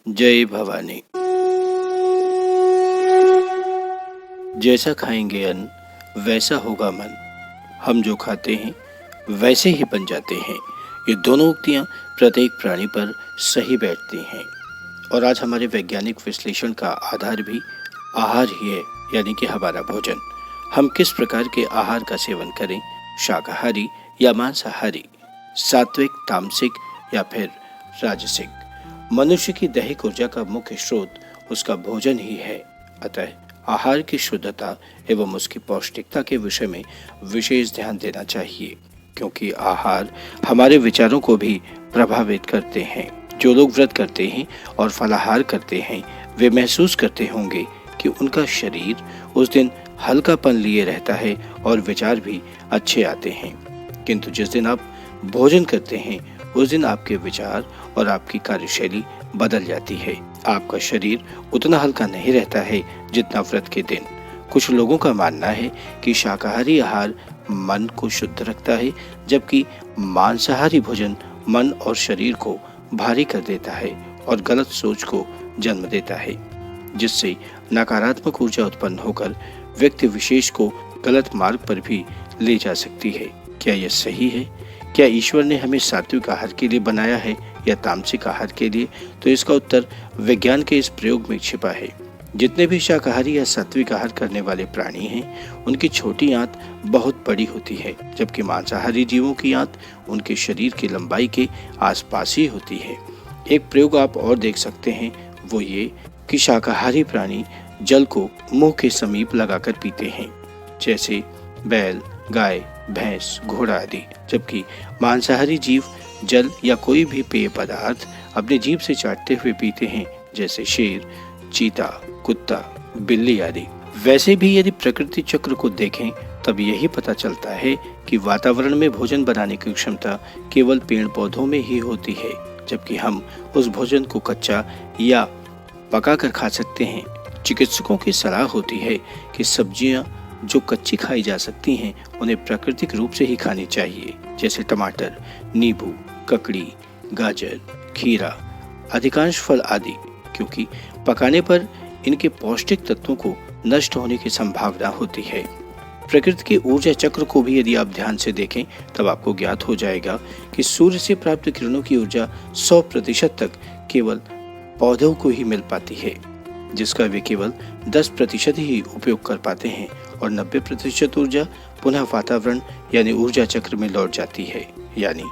जय भवानी। जैसा खाएंगे अन्न वैसा होगा मन, हम जो खाते हैं वैसे ही बन जाते हैं। ये दोनों उक्तियां प्रत्येक प्राणी पर सही बैठती हैं। और आज हमारे वैज्ञानिक विश्लेषण का आधार भी आहार ही है, यानी कि हमारा भोजन। हम किस प्रकार के आहार का सेवन करें, शाकाहारी या मांसाहारी, सात्विक, तामसिक या फिर राजसिक। मनुष्य की दैहिक ऊर्जा का मुख्य स्रोत उसका भोजन ही है। अतः आहार की शुद्धता एवं उसकी पौष्टिकता के विषय में विशेष ध्यान देना चाहिए, क्योंकि आहार हमारे विचारों को भी प्रभावित करते हैं। जो लोग व्रत करते हैं और फलाहार करते हैं, वे महसूस करते होंगे कि उनका शरीर उस दिन हल्कापन लिए रहता है और विचार भी अच्छे आते हैं। किंतु जिस दिन आप भोजन करते हैं, उस दिन आपके विचार और आपकी कार्यशैली बदल जाती है। आपका शरीर उतना हल्का नहीं रहता है जितना व्रत के दिन। कुछ लोगों का मानना है कि शाकाहारी आहार मन को शुद्ध रखता है, जबकि मांसाहारी भोजन मन और शरीर को भारी कर देता है और गलत सोच को जन्म देता है, जिससे नकारात्मक ऊर्जा उत्पन्न होकर व्यक्ति विशेष को गलत मार्ग पर भी ले जा सकती है। क्या यह सही है? क्या ईश्वर ने हमें सात्विक आहार के लिए बनाया है या तामसिक आहार के लिए? तो इसका उत्तर विज्ञान के इस प्रयोग में छिपा है। जितने भी शाकाहारी या सात्विक आहार करने वाले प्राणी हैं, उनकी छोटी आंत बहुत बड़ी होती है, जबकि मांसाहारी जीवों की आंत उनके शरीर की लंबाई के आसपास ही होती है। एक प्रयोग आप और देख सकते हैं, वो ये कि शाकाहारी प्राणी जल को मुंह के समीप लगाकर पीते हैं, जैसे बैल, गाय, भैंस, घोड़ा आदि, जबकि मांसाहारी जीव जल या कोई भी पेय पदार्थ अपने जीभ से चाटते हुए पीते हैं, जैसे शेर, चीता, कुत्ता, बिल्ली आदि। वैसे भी यदि प्रकृति चक्र को देखें, तब यही पता चलता है कि वातावरण में भोजन बनाने की क्षमता केवल पेड़ पौधों में ही होती है, जबकि हम उस भोजन को कच्चा या पकाकर खा सकते हैं। चिकित्सकों की सलाह होती है कि सब्जियां जो कच्ची खाई जा सकती हैं, उन्हें प्राकृतिक रूप से ही खानी चाहिए, जैसे टमाटर, नींबू, ककड़ी, गाजर, खीरा, अधिकांश फल आदि, क्योंकि पकाने पर इनके पौष्टिक तत्वों को नष्ट होने की संभावना होती है। प्रकृति के ऊर्जा चक्र को भी यदि आप ध्यान से देखें, तब आपको ज्ञात हो जाएगा कि सूर्य से प्राप्त किरणों की ऊर्जा 100% तक केवल पौधों को ही मिल पाती है, जिसका वे केवल 10% ही उपयोग कर पाते हैं, और 90% ऊर्जा पुनः वातावरण यानी ऊर्जा चक्र में लौट जाती है। यानी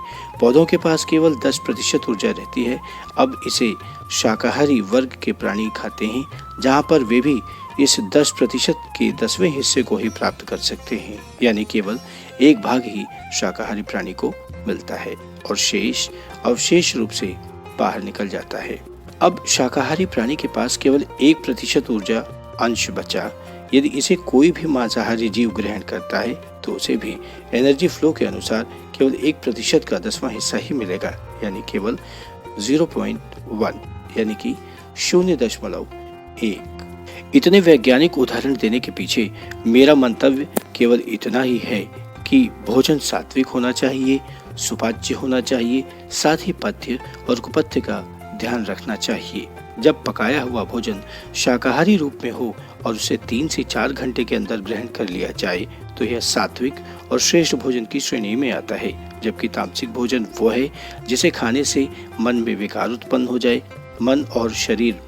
पौधों के पास केवल 10% ऊर्जा रहती है। अब इसे शाकाहारी वर्ग के प्राणी खाते हैं, जहां पर वे भी इस 10% के 10वें हिस्से को ही प्राप्त कर सकते हैं, यानी केवल 1 भाग ही शाकाहारी प्राणी को मिलता है और शेष अवशेष रूप से बाहर निकल जाता है। अब शाकाहारी प्राणी के पास केवल 1% ऊर्जा अंश बचा। यदि इसे कोई भी मांसाहारी जीव ग्रहण करता है, तो उसे भी एनर्जी फ्लो के अनुसार केवल 1% का 10वां हिस्सा ही मिलेगा, यानी केवल 0.1, यानी कि 0.1। इतने वैज्ञानिक उदाहरण देने के पीछे मेरा मंतव्य केवल इतना ही है कि भोजन सात्विक होना चाहिए, सुपाच्य होना चाहिए, साथ ही पथ्य और कुपथ्य का ध्यान रखना चाहिए। जब पकाया हुआ भोजन शाकाहारी रूप में हो और उसे 3 से 4 घंटे के अंदर ग्रहण कर लिया जाए, तो यह सात्विक और श्रेष्ठ भोजन की श्रेणी में आता है। जबकि तामसिक भोजन वो है जिसे खाने से मन में विकार उत्पन्न हो जाए, मन और शरीर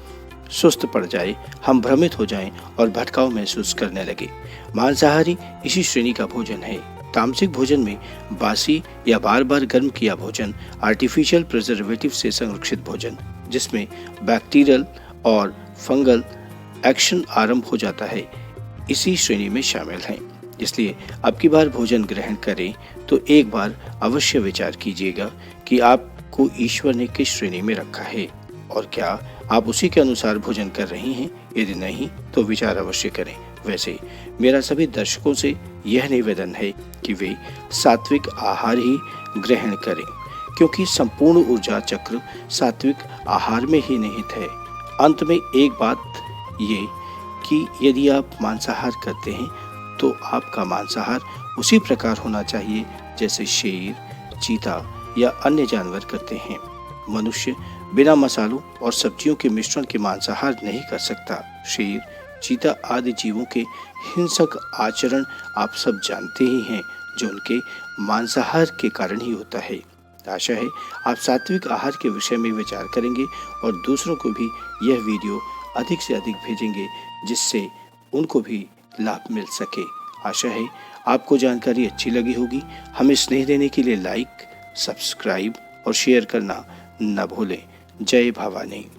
सुस्त पड़ जाए, हम भ्रमित हो जाएं और भटकाव महसूस करने लगे। मांसाहारी इसी श्रेणी का भोजन है। तामसिक भोजन में बासी या बार बार गर्म किया भोजन, आर्टिफिशियल प्रिजर्वेटिव से संरक्षित भोजन, जिसमें बैक्टीरियल और फंगल एक्शन आरंभ हो जाता है, इसी श्रेणी में शामिल हैं। इसलिए अब की बार भोजन ग्रहण करें तो एक बार अवश्य विचार कीजिएगा कि आपको ईश्वर ने किस श्रेणी में रखा है और क्या आप उसी के अनुसार भोजन कर रहे हैं। यदि नहीं, तो विचार अवश्य करें। वैसे मेरा सभी दर्शकों से यह निवेदन है कि वे सात्विक आहार ही ग्रहण करें, क्योंकि संपूर्ण ऊर्जा चक्र सात्विक आहार में ही निहित है। अंत में एक बात ये कि यदि आप मांसाहार करते हैं, तो आपका मांसाहार उसी प्रकार होना चाहिए जैसे शेर, चीता या अन्य जानवर करते हैं। मनुष्य बिना मसालों और सब्जियों के मिश्रण के मांसाहार नहीं कर सकता। शेर, चीता आदि जीवों के हिंसक आचरण आप सब जानते ही हैं, जो उनके मांसाहार के कारण ही होता है। आशा है आप सात्विक आहार के विषय में विचार करेंगे और दूसरों को भी यह वीडियो अधिक से अधिक भेजेंगे, जिससे उनको भी लाभ मिल सके। आशा है आपको जानकारी अच्छी लगी होगी। हमें स्नेह देने के लिए लाइक, सब्सक्राइब और शेयर करना न भूलें। जय भवानी।